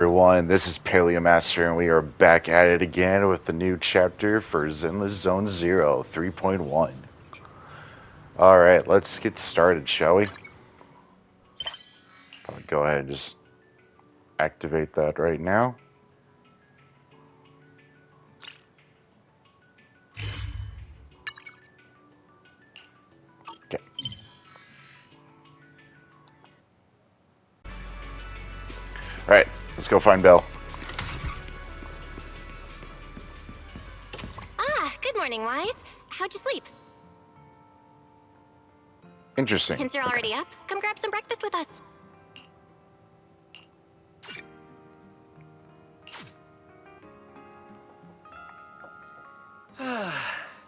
Everyone, this is Paleomaster, and we are back at it again with the new chapter for Zenless Zone Zero 3.1. Alright, let's get started, shall we? I'll go ahead and just activate that right now. Okay. Alright, let's go find Belle. Good morning, Wise. How'd you sleep? Interesting. Since you're already up, come grab some breakfast with us.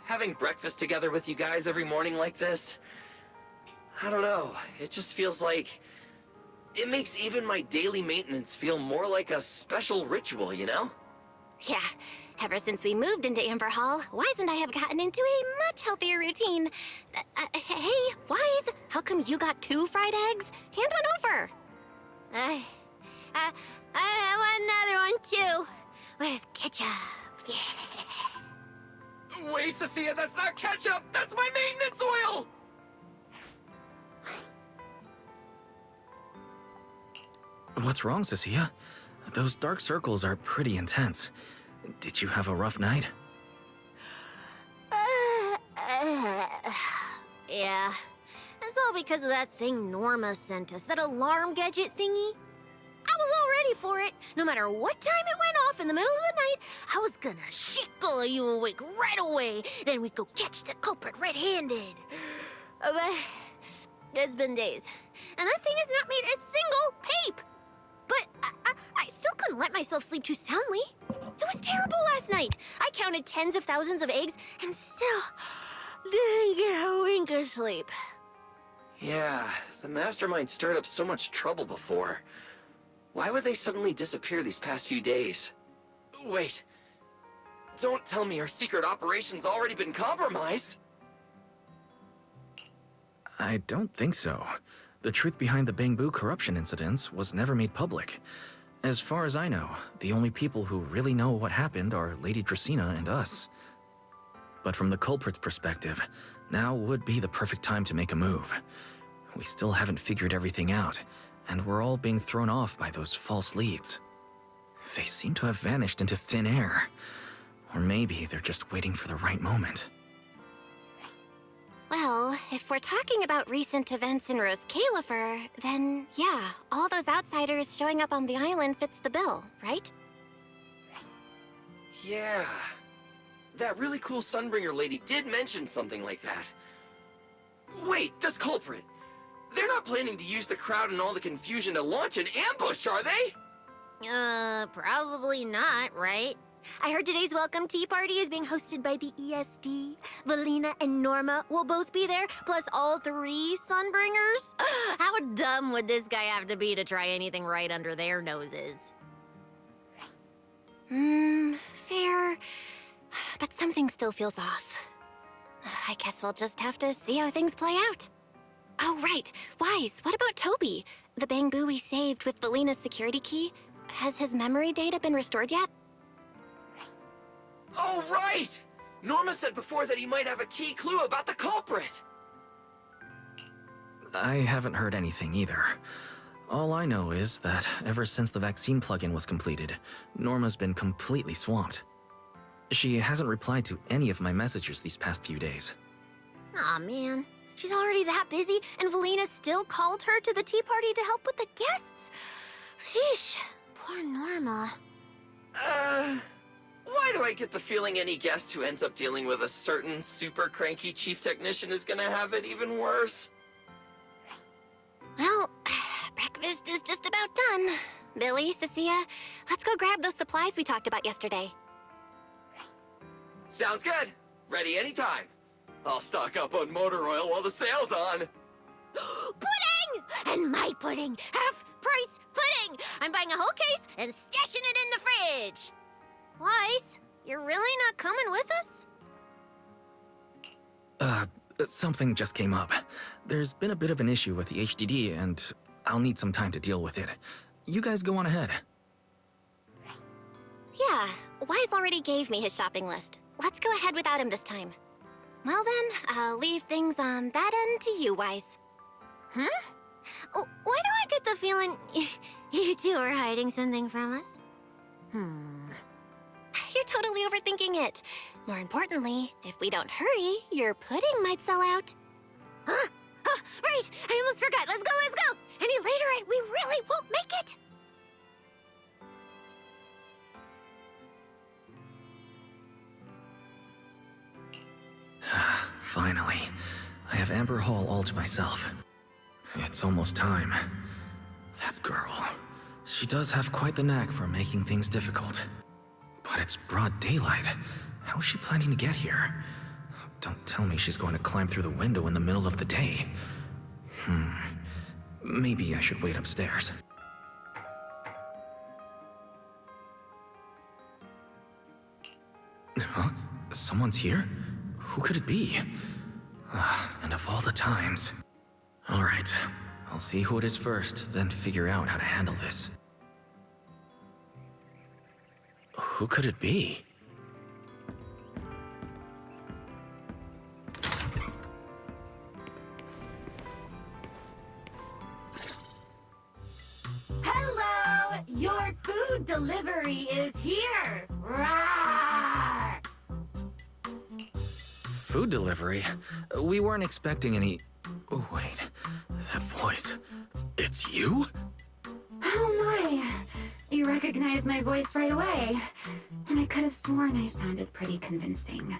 Having breakfast together with you guys every morning like this, I don't know, it just feels like it makes even my daily maintenance feel more like a special ritual, you know? Yeah, ever since we moved into Amber Hall, Wise and I have gotten into a much healthier routine. Hey, Wise, how come you got 2 fried eggs? Hand one over. I want another one too, with ketchup. Yeah. Wait, Cecilia, that's not ketchup! That's my maintenance oil! What's wrong, Cecilia? Those dark circles are pretty intense. Did you have a rough night? Yeah. It's all because of that thing Norma sent us, that alarm gadget thingy. I was all ready for it. No matter what time it went off in the middle of the night, I was gonna shickle you awake right away. Then we'd go catch the culprit red-handed. But it's been days, and that thing has not made a single peep. But I still couldn't let myself sleep too soundly. It was terrible last night. I counted tens of thousands of eggs and still didn't get a wink of sleep. Yeah, the Mastermind stirred up so much trouble before. Why would they suddenly disappear these past few days? Wait, don't tell me our secret operation's already been compromised? I don't think so. The truth behind the Bangbu corruption incidents was never made public. As far as I know, the only people who really know what happened are Lady Dracaena and us. But from the culprit's perspective, now would be the perfect time to make a move. We still haven't figured everything out, and we're all being thrown off by those false leads. They seem to have vanished into thin air. Or maybe they're just waiting for the right moment. Well, if we're talking about recent events in Roscaelifer, then yeah, all those outsiders showing up on the island fits the bill, right? Yeah. That really cool Sunbringer lady did mention something like that. Wait, this culprit! They're not planning to use the crowd and all the confusion to launch an ambush, are they? Probably not, right? I heard today's welcome tea party is being hosted by the ESD. Velina and Norma will both be there, plus all 3 Sunbringers. How dumb would this guy have to be to try anything right under their noses? Fair. But something still feels off. I guess we'll just have to see how things play out. Oh, right. Wise, what about Toby? The Bangbu we saved with Velina's security key? Has his memory data been restored yet? Oh, right! Norma said before that he might have a key clue about the culprit! I haven't heard anything either. All I know is that ever since the vaccine plugin was completed, Norma's been completely swamped. She hasn't replied to any of my messages these past few days. Aw, man. She's already that busy, and Velina still called her to the tea party to help with the guests. Sheesh, poor Norma. Why do I get the feeling any guest who ends up dealing with a certain super cranky chief technician is gonna have it even worse? Well, breakfast is just about done. Billy, Cecilia, let's go grab those supplies we talked about yesterday. Sounds good. Ready anytime. I'll stock up on motor oil while the sale's on. Pudding! And my pudding! Half-price pudding! I'm buying a whole case and stashing it in the fridge! Wise, you're really not coming with us? Something just came up. There's been a bit of an issue with the HDD, and I'll need some time to deal with it. You guys go on ahead. Yeah, Wise already gave me his shopping list. Let's go ahead without him this time. Well then, I'll leave things on that end to you, Wise. Huh? Why do I get the feeling you two are hiding something from us? You're totally overthinking it. More importantly, if we don't hurry, your pudding might sell out. Huh? Oh, right! I almost forgot. Let's go! Any later and we really won't make it! Finally, I have Amber Hall all to myself. It's almost time. That girl, she does have quite the knack for making things difficult. But it's broad daylight. How is she planning to get here? Don't tell me she's going to climb through the window in the middle of the day. Maybe I should wait upstairs. Huh? Someone's here? Who could it be? And of all the times... Alright, I'll see who it is first, then figure out how to handle this. Who could it be? Hello! Your food delivery is here! Rawr! Food delivery? We weren't expecting any... Oh, wait. That voice... It's you? Oh my! You recognized my voice right away. And I could have sworn I sounded pretty convincing.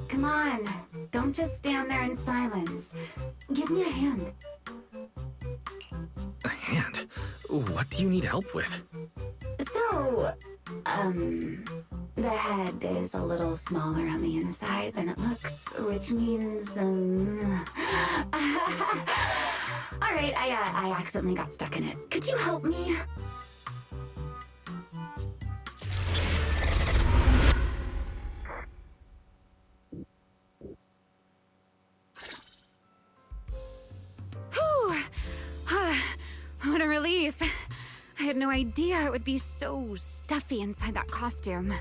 Come on, don't just stand there in silence. Give me a hand. A hand? What do you need help with? So, the head is a little smaller on the inside than it looks, which means, Alright, I accidentally got stuck in it. Could you help me? Whew! What a relief. I had no idea it would be so stuffy inside that costume.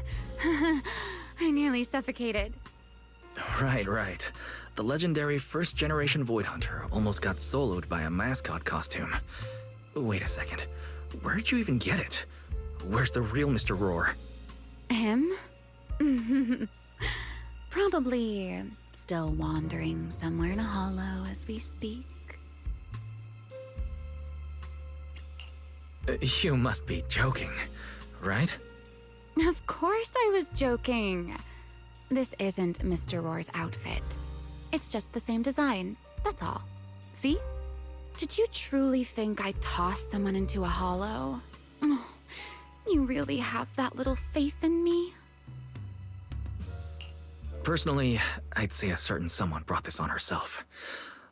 I nearly suffocated. Right. The legendary first-generation Void Hunter almost got soloed by a mascot costume. Wait a second. Where'd you even get it? Where's the real Mr. Roar? Him? Probably still wandering somewhere in a hollow as we speak. You must be joking, right? Of course I was joking. This isn't Mr. Roar's outfit. It's just the same design, that's all. See? Did you truly think I tossed someone into a hollow? Oh, you really have that little faith in me? Personally, I'd say a certain someone brought this on herself.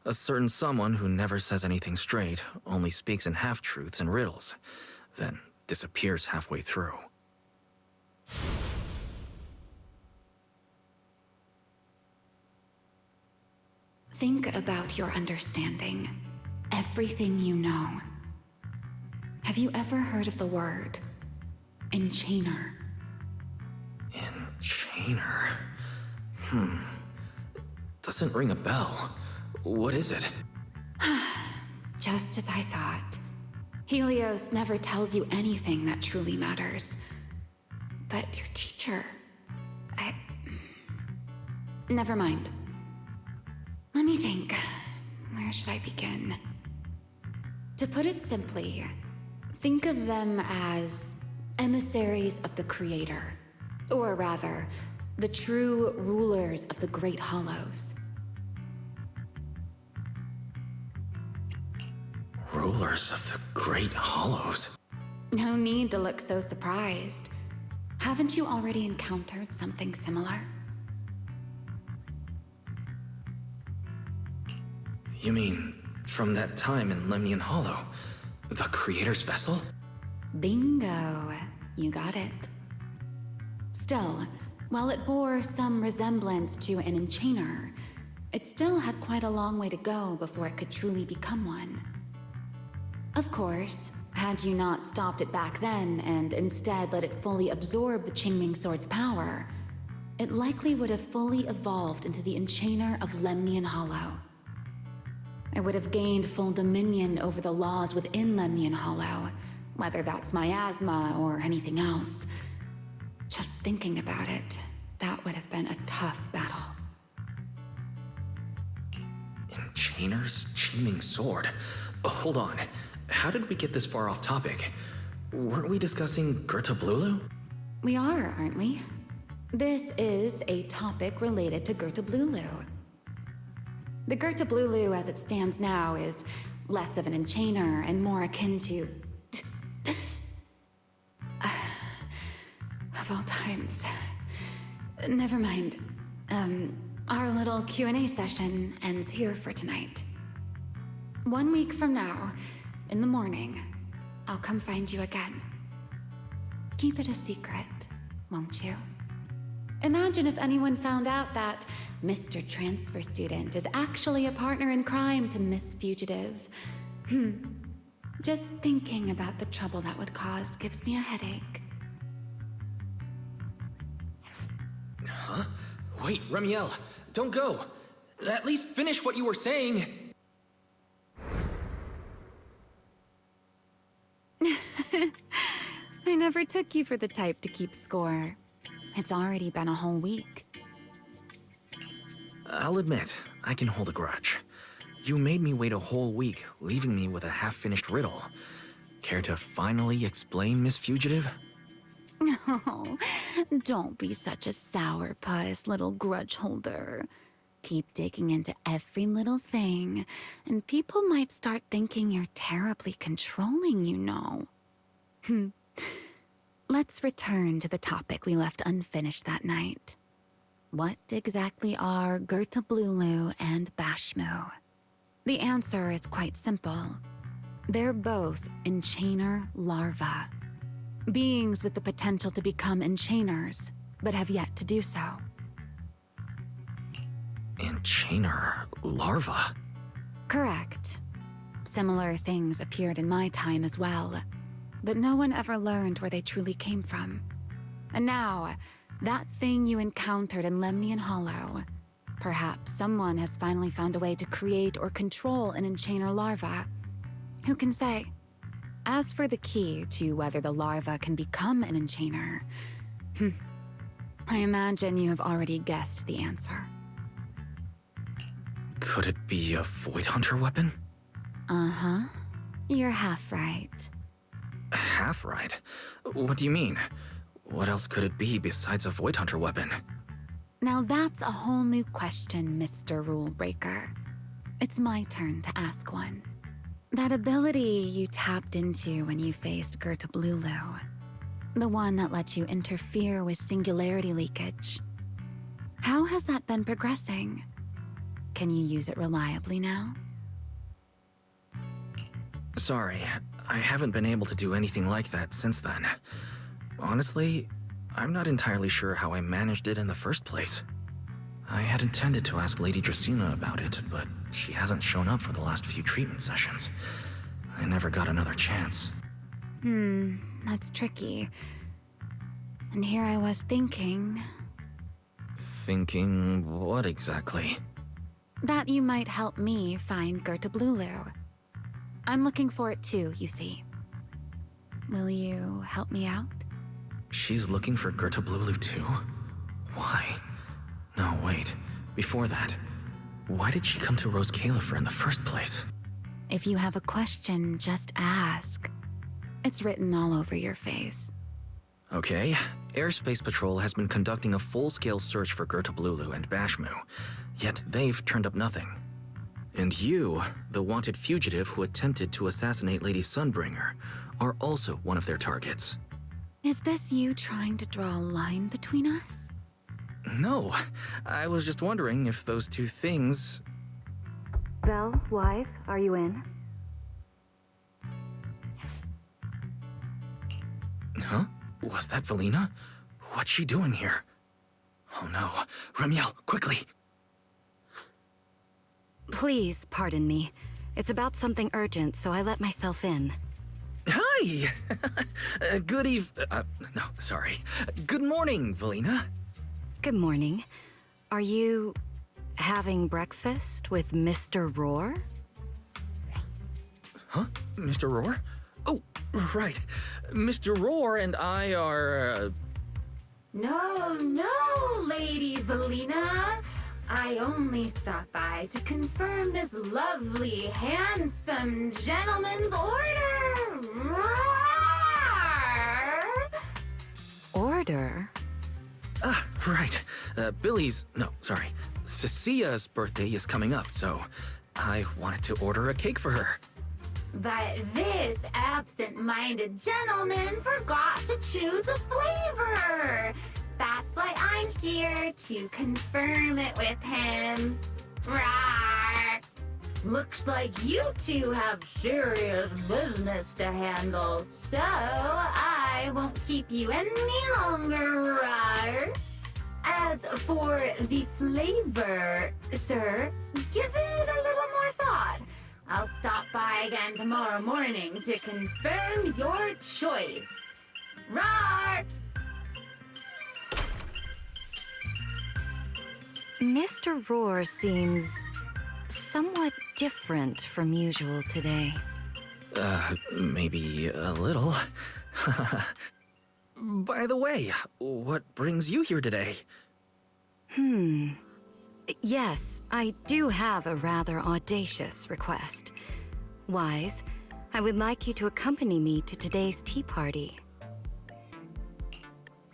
A certain someone who never says anything straight, only speaks in half-truths and riddles, then disappears halfway through. Think about your understanding. Everything you know. Have you ever heard of the word enchainer? Enchainer? Doesn't ring a bell. What is it? Just as I thought. Helios never tells you anything that truly matters. But your teacher... Never mind. Let me think. Where should I begin? To put it simply, think of them as emissaries of the Creator. Or rather, the true rulers of the Great Hollows. Rulers of the Great Hollows? No need to look so surprised. Haven't you already encountered something similar? You mean, from that time in Lemnian Hollow? The Creator's vessel? Bingo. You got it. Still, while it bore some resemblance to an enchainer, it still had quite a long way to go before it could truly become one. Of course, Had you not stopped it back then, and instead let it fully absorb the Qingming Sword's power, it likely would have fully evolved into the Enchainer of Lemnian Hollow. I would have gained full dominion over the laws within Lemnian Hollow, whether that's miasma or anything else. Just thinking about it, that would have been a tough battle. Enchainer's Qingming Sword? Hold on. How did we get this far off topic? Weren't we discussing Gerta Blulu? We are, aren't we? This is a topic related to Gerta Blulu. The Gerta Blulu as it stands now is less of an enchainer and more akin to... of all times. Never mind. Our little Q&A session ends here for tonight. 1 week from now, in the morning, I'll come find you again. Keep it a secret, won't you? Imagine if anyone found out that Mr. Transfer Student is actually a partner in crime to Miss Fugitive. Just thinking about the trouble that would cause gives me a headache. Huh? Wait, Remielle, don't go. At least finish what you were saying. I never took you for the type to keep score. It's already been a whole week. I'll admit, I can hold a grudge. You made me wait a whole week, leaving me with a half-finished riddle. Care to finally explain, Miss Fugitive? Oh, don't be such a sourpuss, little grudge holder. Keep digging into every little thing, and people might start thinking you're terribly controlling, you know. Let's return to the topic we left unfinished that night. What exactly are Gerta Blulu and Bashmu? The answer is quite simple. They're both Enchainer larvae. Beings with the potential to become Enchainers, but have yet to do so. Enchainer larva? Correct. Similar things appeared in my time as well, but no one ever learned where they truly came from. And now, that thing you encountered in Lemnian Hollow, perhaps someone has finally found a way to create or control an Enchainer larva. Who can say? As for the key to whether the larva can become an Enchainer, I imagine you have already guessed the answer. Could it be a Void Hunter weapon? Uh-huh. You're half right. Half right? What do you mean? What else could it be besides a Void Hunter weapon? Now that's a whole new question, Mr. Rule Breaker. It's my turn to ask one. That ability you tapped into when you faced Gerta Blulu, the one that lets you interfere with singularity leakage. How has that been progressing? Can you use it reliably now? Sorry, I haven't been able to do anything like that since then. Honestly, I'm not entirely sure how I managed it in the first place. I had intended to ask Lady Dracaena about it, but she hasn't shown up for the last few treatment sessions. I never got another chance. That's tricky. And here I was thinking... Thinking what exactly? that you might help me find Gerta Blulu. I'm looking for it too, you see. Will you help me out? She's looking for Gerta Blulu too? Why? No, wait. Before that, why did she come to Roscaelifer in the first place? If you have a question, just ask. It's written all over your face. Okay, Airspace Patrol has been conducting a full-scale search for Gerta Blulu and Bashmu, yet they've turned up nothing. And you, the wanted fugitive who attempted to assassinate Lady Sunbringer, are also one of their targets. Is this you trying to draw a line between us? No, I was just wondering if those two things... Vel, wife, are you in? Huh? Was that Velina? What's she doing here? Oh no. Remielle, quickly! Please pardon me. It's about something urgent, so I let myself in. Huh? Hi! Good no, sorry. Good morning, Velina. Good morning. Are you having breakfast with Mr. Roar? Huh? Mr. Roar? Oh, right. Mr. Roar and I are, No, Lady Velina. I only stopped by to confirm this lovely, handsome gentleman's order. Roar! Order? right. Cecia's birthday is coming up, so I wanted to order a cake for her. But this absent-minded gentleman forgot to choose a flavor. That's why I'm here to confirm it with him. Rawr. Looks like you two have serious business to handle, so I won't keep you any longer, Rawr. As for the flavor, sir, give it a little more thought. I'll stop by again tomorrow morning to confirm your choice. Rawr! Mr. Roar seems somewhat different from usual today. Maybe a little. By the way, what brings you here today? Yes, I do have a rather audacious request. Wise, I would like you to accompany me to today's tea party.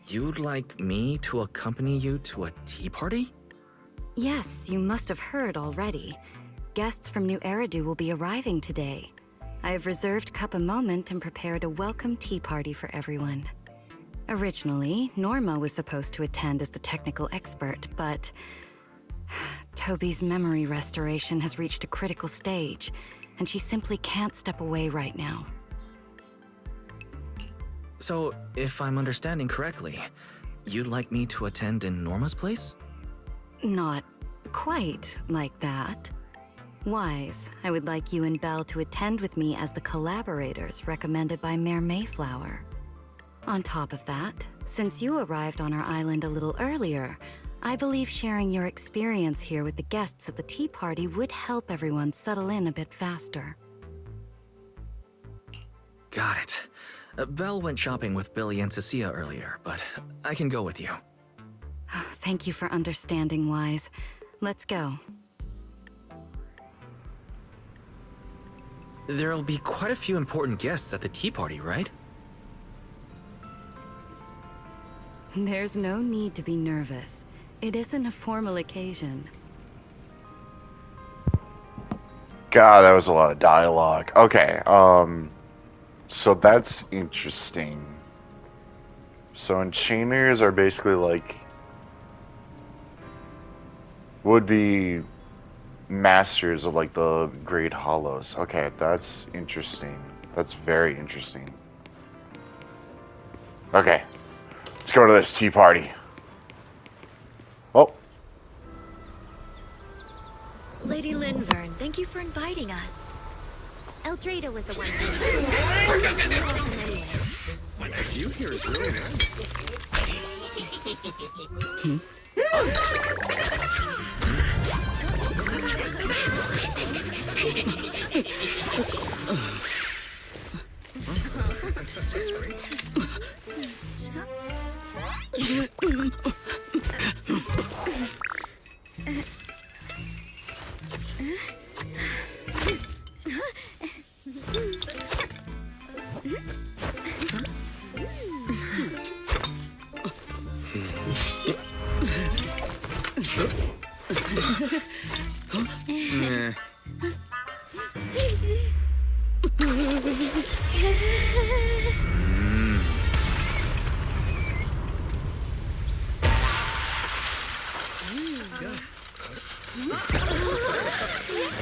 You'd like me to accompany you to a tea party? Yes, you must have heard already. Guests from New Eridu will be arriving today. I have reserved Cup a Moment and prepared a welcome tea party for everyone. Originally, Norma was supposed to attend as the technical expert, but Toby's memory restoration has reached a critical stage, and she simply can't step away right now. So, if I'm understanding correctly, you'd like me to attend in Norma's place? Not quite like that. Wise, I would like you and Belle to attend with me as the collaborators recommended by Mayor Mayflower. On top of that, since you arrived on our island a little earlier, I believe sharing your experience here with the guests at the tea party would help everyone settle in a bit faster. Got it. Belle went shopping with Billy and Cecilia earlier, but I can go with you. Thank you for understanding, Wise. Let's go. There'll be quite a few important guests at the tea party, right? There's no need to be nervous. It isn't a formal occasion. God, that was a lot of dialogue. Okay, so that's interesting. So enchainers are basically like would be masters of like the Great Hollows. Okay, that's interesting. That's very interesting. Okay, let's go to this tea party. Oh. Lady Linvern, thank you for inviting us. Eldrada was the one. My view here is really nice.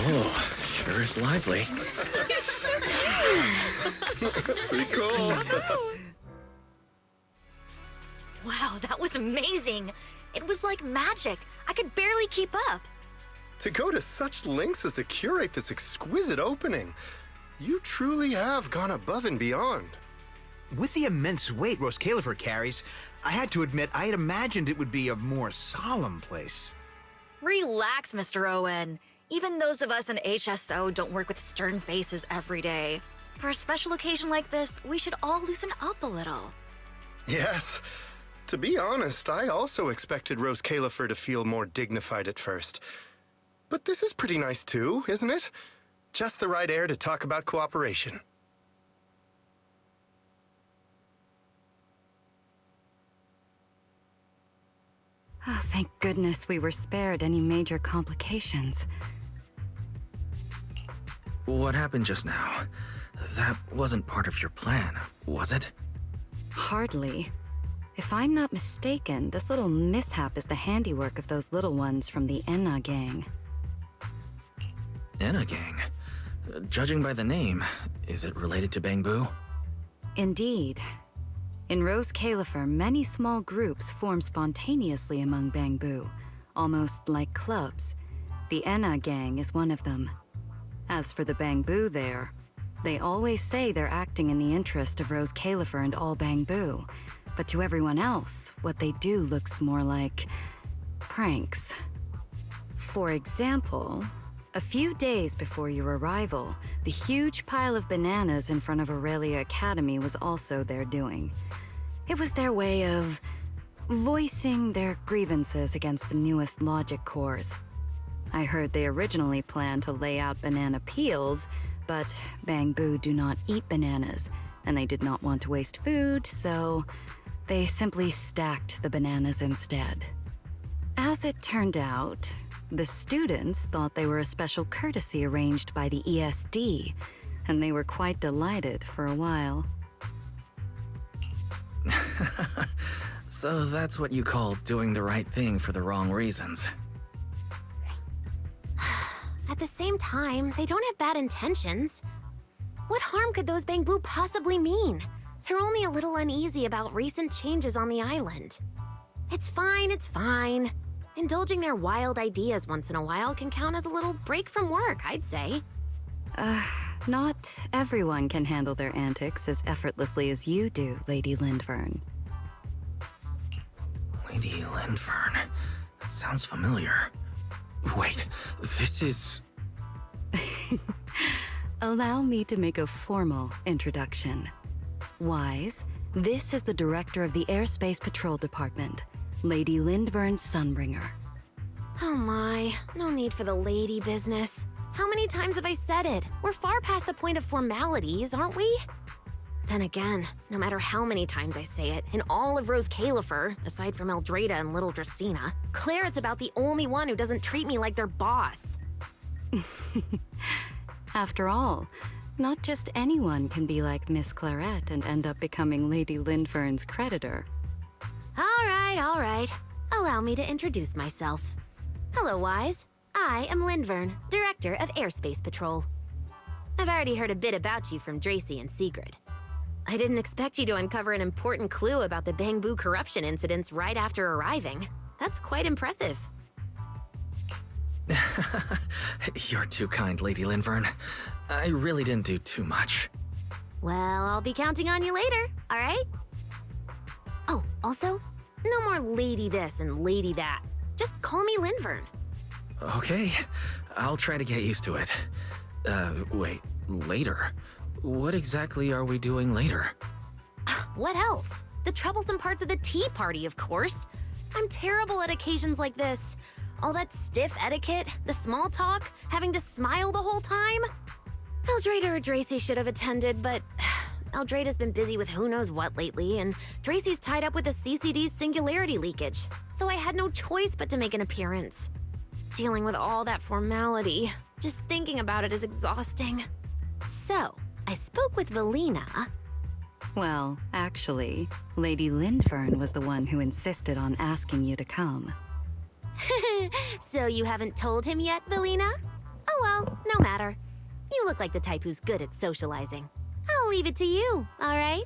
Oh, sure is lively. Pretty cool. Wow, that was amazing. It was like magic. I could barely keep up. To go to such lengths as to curate this exquisite opening. You truly have gone above and beyond. With the immense weight Roscaelifer carries, I had to admit I had imagined it would be a more solemn place. Relax, Mr. Owen. Even those of us in HSO don't work with stern faces every day. For a special occasion like this, we should all loosen up a little. Yes. To be honest, I also expected Roscaelifer to feel more dignified at first. But this is pretty nice too, isn't it? Just the right air to talk about cooperation. Oh, thank goodness we were spared any major complications. What happened just now? That wasn't part of your plan, was it? Hardly. If I'm not mistaken, this little mishap is the handiwork of those little ones from the Enna gang. Enna gang? Judging by the name, is it related to Bangbu? Indeed. In Roscaelifer, many small groups form spontaneously among Bangbu, almost like clubs. The Enna gang is one of them. As for the Bangbu there, they always say they're acting in the interest of Roscaelifer and all Bangbu, but to everyone else, what they do looks more like pranks. For example, a few days before your arrival, the huge pile of bananas in front of Aurelia Academy was also their doing. It was their way of voicing their grievances against the newest logic cores. I heard they originally planned to lay out banana peels, but Bangbu do not eat bananas, and they did not want to waste food, so they simply stacked the bananas instead. As it turned out, the students thought they were a special courtesy arranged by the ESD, and they were quite delighted for a while. So that's what you call doing the right thing for the wrong reasons. At the same time, they don't have bad intentions. What harm could those Bangbu possibly mean? They're only a little uneasy about recent changes on the island. It's fine, it's fine. Indulging their wild ideas once in a while can count as a little break from work, I'd say. Not everyone can handle their antics as effortlessly as you do, Lady Lindvern. Lady Lindvern. That sounds familiar. Wait, this is... Allow me to make a formal introduction. Wise, this is the director of the Airspace Patrol Department, Lady Lindvern Sunbringer. Oh my, no need for the lady business. How many times have I said it? We're far past the point of formalities, aren't we? Then again, no matter how many times I say it, in all of Roscaelifer, aside from Eldrada and little Dracena, Claret's about the only one who doesn't treat me like their boss. After all, not just anyone can be like Miss Claret and end up becoming Lady Lindvern's creditor. All right. Allow me to introduce myself. Hello, Wise. I am Lindvern, Director of Airspace Patrol. I've already heard a bit about you from Dracy and Sigrid. I didn't expect you to uncover an important clue about the Bangbu corruption incidents right after arriving. That's quite impressive. You're too kind, Lady Lindvern. I really didn't do too much. Well, I'll be counting on you later, all right? Oh, also, no more lady this and lady that. Just call me Lindvern. Okay, I'll try to get used to it. Wait, later? What exactly are we doing later? What else? The troublesome parts of the tea party, of course. I'm terrible at occasions like this. All that stiff etiquette, the small talk, having to smile the whole time. Eldrada or Dracy should have attended, but Eldrada's been busy with who knows what lately, and Dracy's tied up with the CCD's singularity leakage, so I had no choice but to make an appearance. Dealing with all that formality, just thinking about it is exhausting. So, I spoke with Velina. Well, actually, Lady Lindvern was the one who insisted on asking you to come. So you haven't told him yet, Velina? Oh well, no matter. You look like the type who's good at socializing. I'll leave it to you, all right?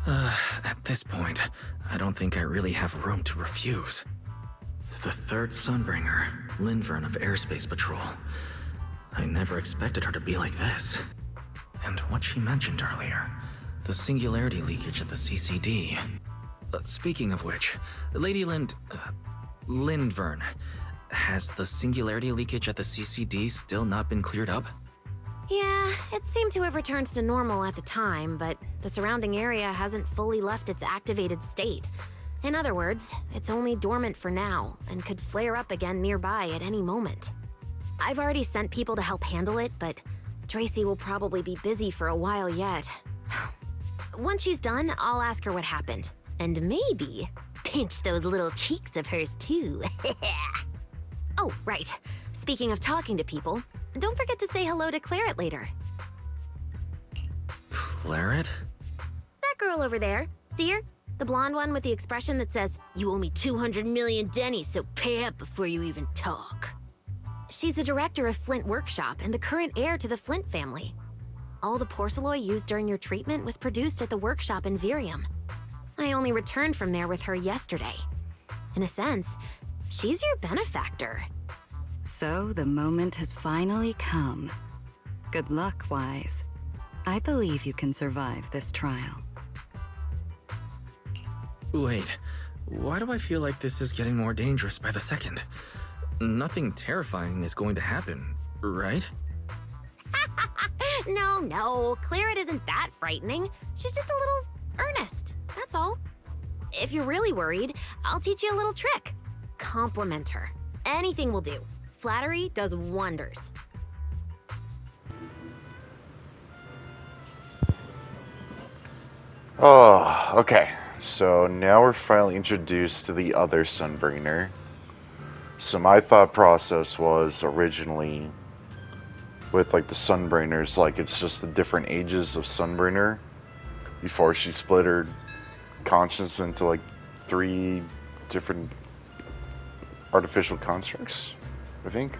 At this point, I don't think I really have room to refuse. The third Sunbringer, Lindvern of Airspace Patrol. I never expected her to be like this. And what she mentioned earlier, the singularity leakage at the CCD. Speaking of which, Lady Lindvern, has the singularity leakage at the CCD still not been cleared up? Yeah, it seemed to have returned to normal at the time, but the surrounding area hasn't fully left its activated state. In other words, it's only dormant for now, and could flare up again nearby at any moment. I've already sent people to help handle it, but Tracy will probably be busy for a while yet. Once she's done, I'll ask her what happened. And maybe pinch those little cheeks of hers too. Oh, right. Speaking of talking to people, don't forget to say hello to Claret later. Claret? That girl over there. See her? The blonde one with the expression that says, "You owe me 200 million dennies, so pay up before you even talk." She's the director of Flint Workshop and the current heir to the Flint family. All the porcelain used during your treatment was produced at the workshop in Virium. I only returned from there with her yesterday. In a sense, she's your benefactor. So the moment has finally come. Good luck, Wise. I believe you can survive this trial. Wait, why do I feel like this is getting more dangerous by the second? Nothing terrifying is going to happen, right? No, Claret isn't that frightening. She's just a little earnest, that's all. If you're really worried, I'll teach you a little trick. Compliment her. Anything will do. Flattery does wonders. Oh, okay. So now we're finally introduced to the other Sunbringer. So my thought process was originally with like the Sunbringers, like it's just the different ages of Sunbringer before she split her conscience into like 3 different artificial constructs, I think.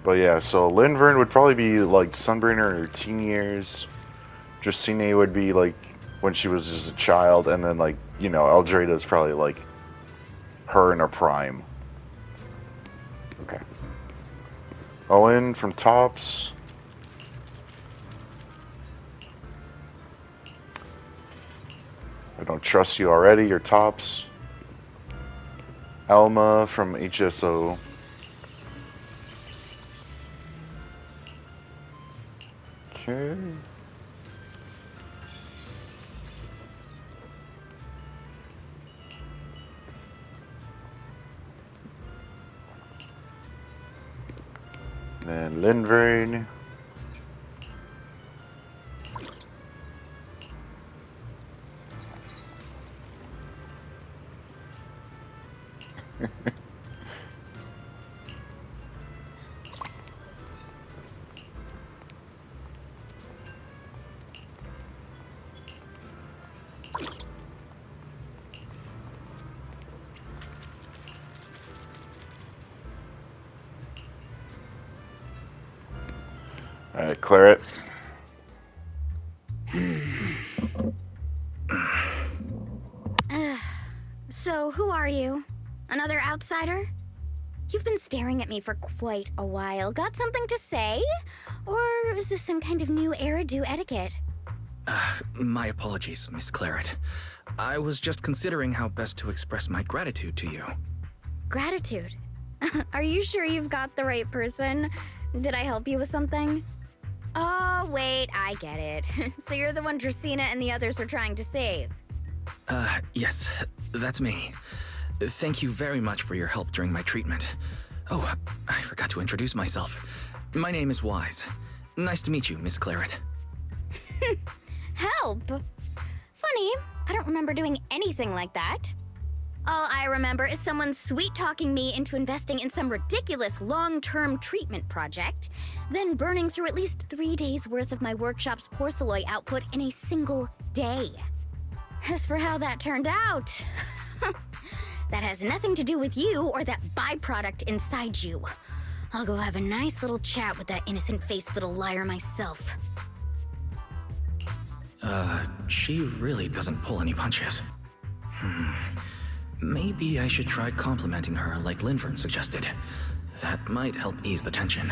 But yeah, so Lindvern would probably be like Sunbringer in her teen years. Dracina would be like when she was just a child, and then like, you know, Eldrada is probably like her in her prime. Okay. Owen from Tops. I don't trust you already, you're Tops. Alma from HSO. Okay. Then Lindvern. Alright, Claret. So, who are you? Another outsider? You've been staring at me for quite a while. Got something to say? Or is this some kind of new Eridu etiquette? My apologies, Miss Claret. I was just considering how best to express my gratitude to you. Gratitude? Are you sure you've got the right person? Did I help you with something? Oh, wait, I get it. So you're the one Dracina and the others are trying to save. Yes, that's me. Thank you very much for your help during my treatment. Oh, I forgot to introduce myself. My name is Wise. Nice to meet you, Miss Claret. Help? Funny, I don't remember doing anything like that. All I remember is someone sweet-talking me into investing in some ridiculous long-term treatment project, then burning through at least 3 days' worth of my workshop's porcelain output in a single day. As for how that turned out, that has nothing to do with you or that byproduct inside you. I'll go have a nice little chat with that innocent-faced little liar myself. She really doesn't pull any punches. Maybe I should try complimenting her like Lindvern suggested. That might help ease the tension.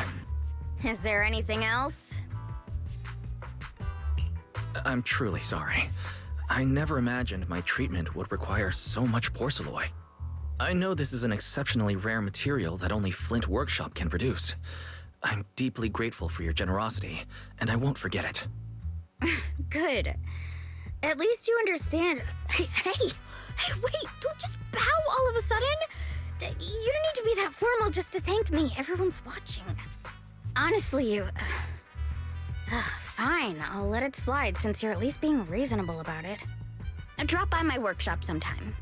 Is there anything else? I'm truly sorry. I never imagined my treatment would require so much porcelain. I know this is an exceptionally rare material that only Flint Workshop can produce. I'm deeply grateful for your generosity, and I won't forget it. Good. At least you understand. Hey, wait, don't just bow all of a sudden. You don't need to be that formal just to thank me. Everyone's watching. Honestly, fine, I'll let it slide since you're at least being reasonable about it. Drop by my workshop sometime.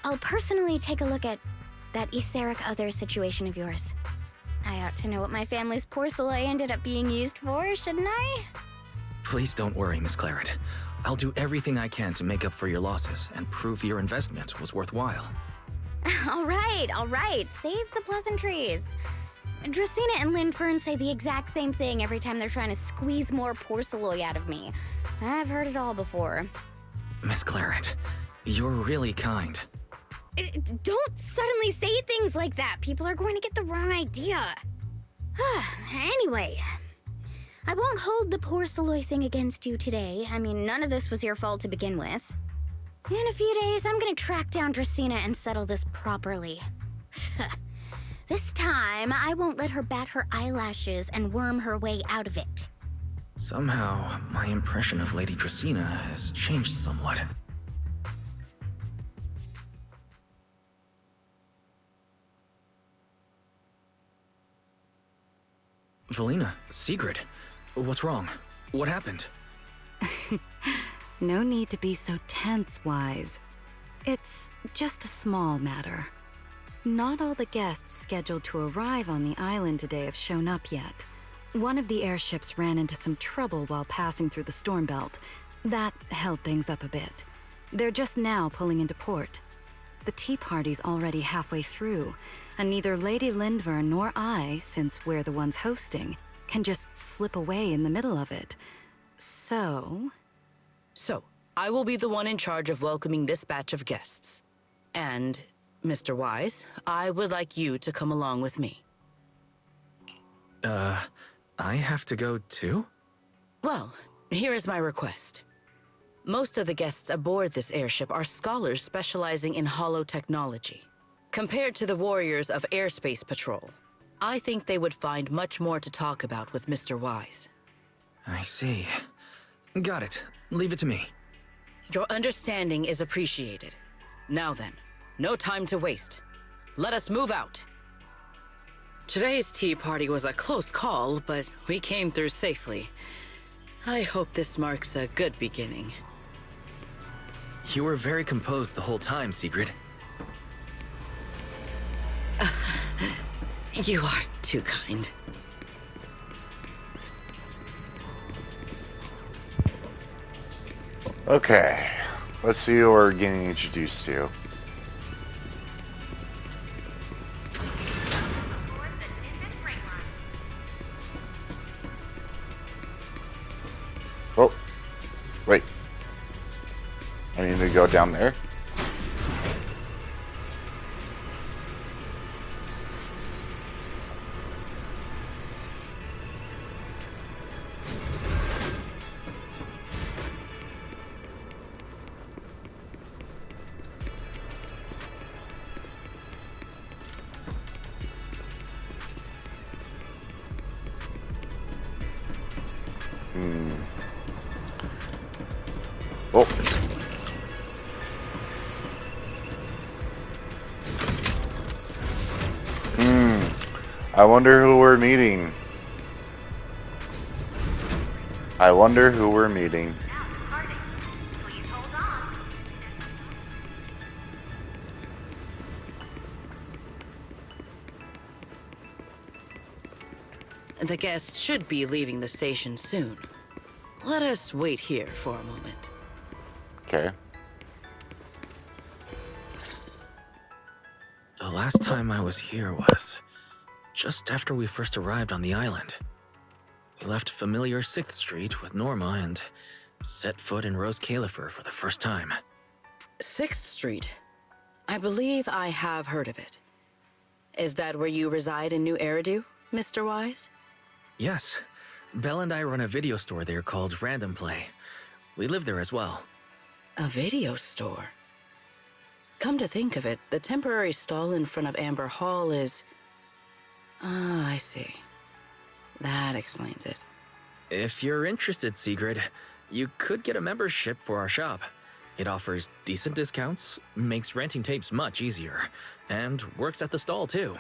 I'll personally take a look at that etheric other situation of yours. I ought to know what my family's porcelain ended up being used for, shouldn't I? Please don't worry, Miss Claret. I'll do everything I can to make up for your losses and prove your investment was worthwhile. All right. Save the pleasantries. Dracena and Lindfern say the exact same thing every time they're trying to squeeze more porcelain out of me. I've heard it all before. Miss Claret, you're really kind. Don't suddenly say things like that. People are going to get the wrong idea. Anyway, I won't hold the porcelain thing against you today. I mean, none of this was your fault to begin with. In a few days, I'm gonna track down Dracena and settle this properly. This time, I won't let her bat her eyelashes and worm her way out of it. Somehow, my impression of Lady Dracena has changed somewhat. Velina, Sigrid, what's wrong? What happened? No need to be so tense, Wise. It's just a small matter. Not all the guests scheduled to arrive on the island today have shown up yet. One of the airships ran into some trouble while passing through the storm belt. That held things up a bit. They're just now pulling into port. The tea party's already halfway through, and neither Lady Lindvern nor I, since we're the ones hosting, can just slip away in the middle of it. So, I will be the one in charge of welcoming this batch of guests. And, Mr. Wise, I would like you to come along with me. I have to go too? Well, here is my request. Most of the guests aboard this airship are scholars specializing in holotechnology. Compared to the warriors of Airspace Patrol, I think they would find much more to talk about with Mr. Wise. I see. Got it. Leave it to me. Your understanding is appreciated. Now then, no time to waste. Let us move out. Today's tea party was a close call, but we came through safely. I hope this marks a good beginning. You were very composed the whole time, Sigrid. You are too kind. Okay, let's see who we're getting introduced to. Oh, wait. I need to go down there. Oh. I wonder who we're meeting. The guests should be leaving the station soon. Let us wait here for a moment. Okay. The last time I was here was just after we first arrived on the island. We left familiar 6th Street with Norma and set foot in Roscaelifer for the first time. 6th Street? I believe I have heard of it. Is that where you reside in New Eridu, Mr. Wise? Yes. Belle and I run a video store there called Random Play. We live there as well. A video store? Come to think of it, the temporary stall in front of Amber Hall is... Ah, I see. That explains it. If you're interested, Sigrid, you could get a membership for our shop. It offers decent discounts, makes renting tapes much easier, and works at the stall too.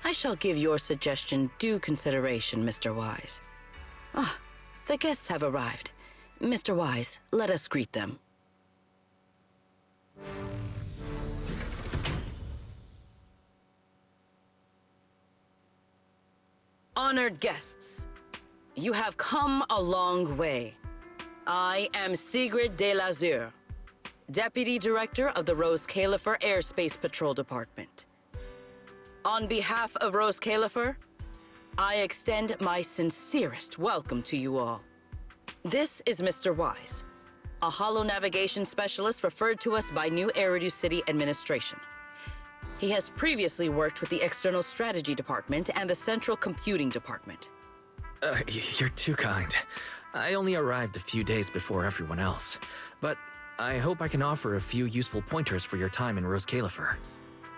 I shall give your suggestion due consideration, Mr. Wise. Ah, the guests have arrived. Mr. Wise, let us greet them. Honored guests, you have come a long way. I am Sigrid de Lazure, Deputy Director of the Roscaelifer Airspace Patrol Department. On behalf of Roscaelifer, I extend my sincerest welcome to you all. This is Mr. Wise, a holo navigation specialist referred to us by New Eridu City Administration. He has previously worked with the External Strategy Department and the Central Computing Department. You're too kind. I only arrived a few days before everyone else, but I hope I can offer a few useful pointers for your time in Roscaelifer.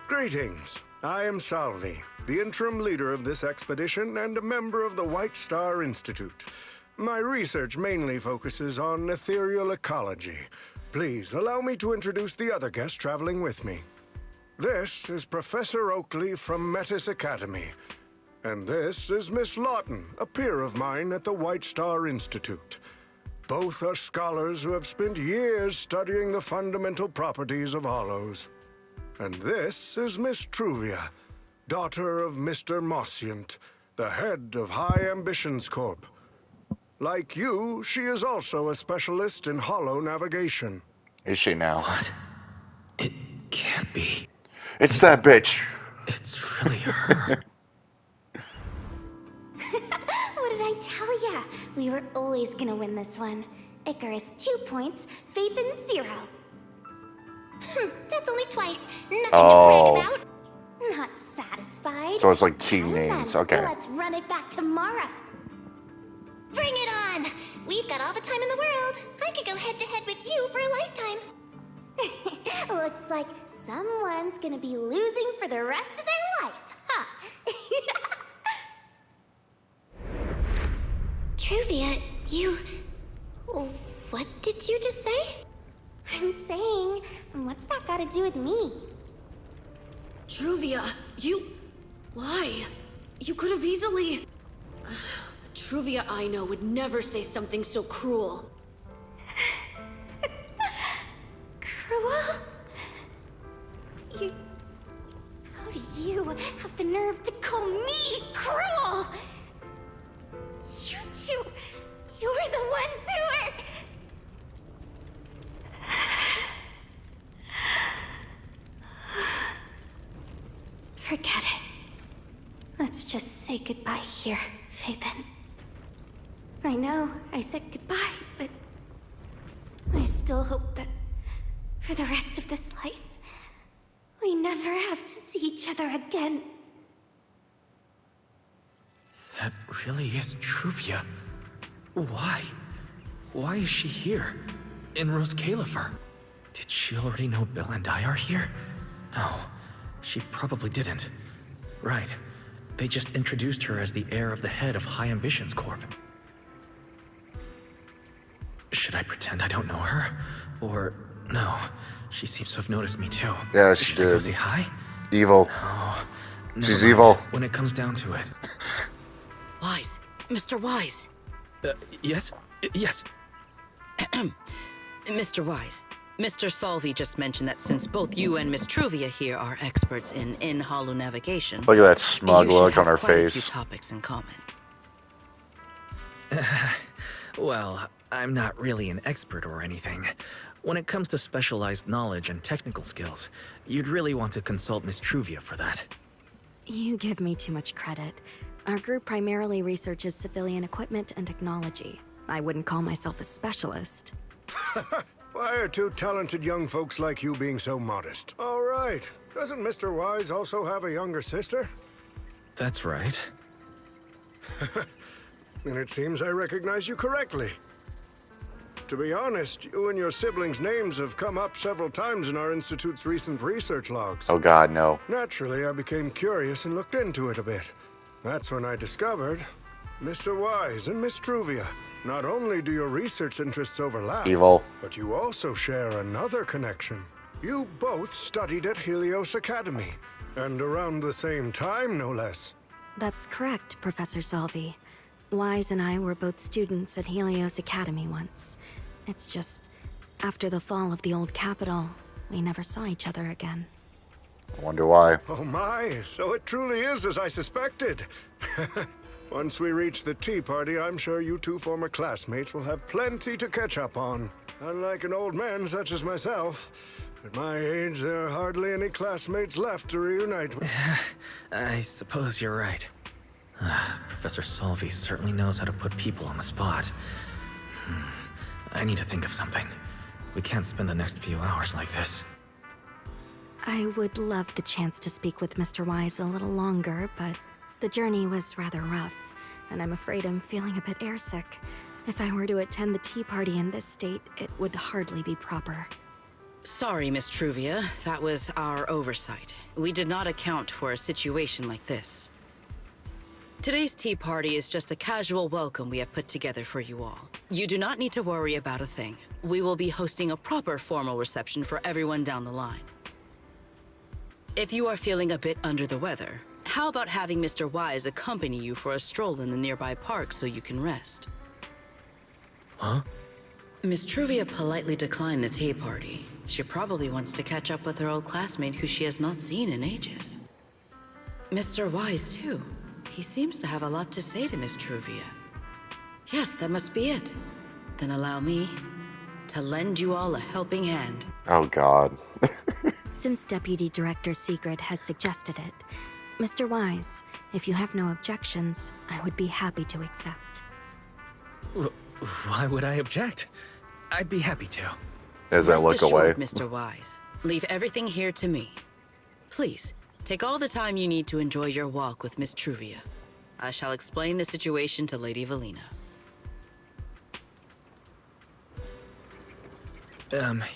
Greetings. I am Salvi, the interim leader of this expedition and a member of the White Star Institute. My research mainly focuses on ethereal ecology. Please allow me to introduce the other guests traveling with me. This is Professor Oakley from Metis Academy. And this is Miss Lawton, a peer of mine at the White Star Institute. Both are scholars who have spent years studying the fundamental properties of hollows. And this is Miss Truvia, daughter of Mr. Mossient, the head of High Ambitions Corp. Like you, she is also a specialist in hollow navigation. Is she now? What? It can't be. It's that bitch. It's really her. What did I tell ya? We were always gonna win this one. Icarus 2 points, Phaethon 0. That's only twice. Nothing to brag about. Not satisfied. So it's like team Well names. then, Okay. Let's run it back tomorrow. Bring it on! We've got all the time in the world. I could go head to head with you for a lifetime. Looks like someone's gonna be losing for the rest of their life, huh? Truvia, you... What did you just say? I'm saying, what's that got to do with me? Truvia, you... Why? You could have easily... Truvia I know would never say something so cruel. Cruel? How do you have the nerve to call me cruel? You two... You're the ones who are... Forget it. Let's just say goodbye here, Phaethon. I know I said goodbye, but I still hope that for the rest of this life, we never have to see each other again. That really is Truvia. Why? Why is she here? In Roscaelifer? Did she already know Belle and I are here? No, she probably didn't. Right. They just introduced her as the heir of the head of High Ambitions Corp. Should I pretend I don't know her? Or... no, she seems to have noticed me too. Yeah, she Should I go did. say hi? Evil. No. She's never mind. evil. When it comes down to it. Wise, Mr. Wise. Yes? Yes. Mr. Wise, Mr. Salvi just mentioned that since both you and Miss Truvia here are experts in holo navigation, Look at that smug you should look on have her quite a few face. topics in common. Well, I'm not really an expert or anything. When it comes to specialized knowledge and technical skills, you'd really want to consult Miss Truvia for that. You give me too much credit. Our group primarily researches civilian equipment and technology. I wouldn't call myself a specialist. Why are two talented young folks like you being so modest? All right, Doesn't Mr. Wise also have a younger sister? That's right. Then it seems I recognize you correctly. To be honest, you and your siblings' names have come up several times in our Institute's recent research logs. Oh god, no. Naturally, I became curious and looked into it a bit. That's when I discovered Mr. Wise and Miss Truvia. Not only do your research interests overlap, Evil. but you also share another connection. You both studied at Helios Academy, and around the same time, no less. That's correct, Professor Salvi. Wise and I were both students at Helios Academy once. It's just, after the fall of the old capital, we never saw each other again. I wonder why. Oh my, so it truly is as I suspected. Once we reach the tea party, I'm sure you two former classmates will have plenty to catch up on. Unlike an old man such as myself, at my age, there are hardly any classmates left to reunite with. I suppose you're right. Professor Salvi certainly knows how to put people on the spot. I need to think of something. We can't spend the next few hours like this. I would love the chance to speak with Mr. Wise a little longer, but the journey was rather rough, and I'm afraid I'm feeling a bit airsick. If I were to attend the tea party in this state, it would hardly be proper. Sorry, Miss Truvia. That was our oversight. We did not account for a situation like this. Today's tea party is just a casual welcome we have put together for you all. You do not need to worry about a thing. We will be hosting a proper formal reception for everyone down the line. If you are feeling a bit under the weather, how about having Mr. Wise accompany you for a stroll in the nearby park so you can rest? Huh? Miss Truvia politely declined the tea party. She probably wants to catch up with her old classmate who she has not seen in ages. Mr. Wise, too. He seems to have a lot to say to Miss Truvia. Yes, that must be it. Then allow me to lend you all a helping hand. Oh god. Since Deputy Director Sigrid has suggested it, Mr. Wise, if you have no objections, I would be happy to accept. Why would I object? I'd be happy to. As I Rest look assured, away. Mr. Wise. Leave everything here to me. Please, take all the time you need to enjoy your walk with Miss Truvia. I shall explain the situation to Lady Velina.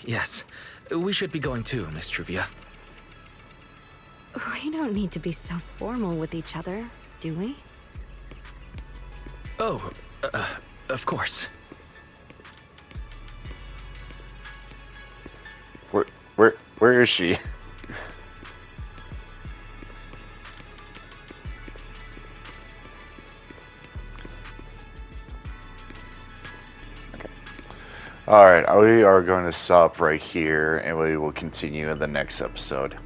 Yes. We should be going too, Miss Truvia. We don't need to be so formal with each other, do we? Oh, of course. Where is she? Alright, we are going to stop right here, and we will continue in the next episode.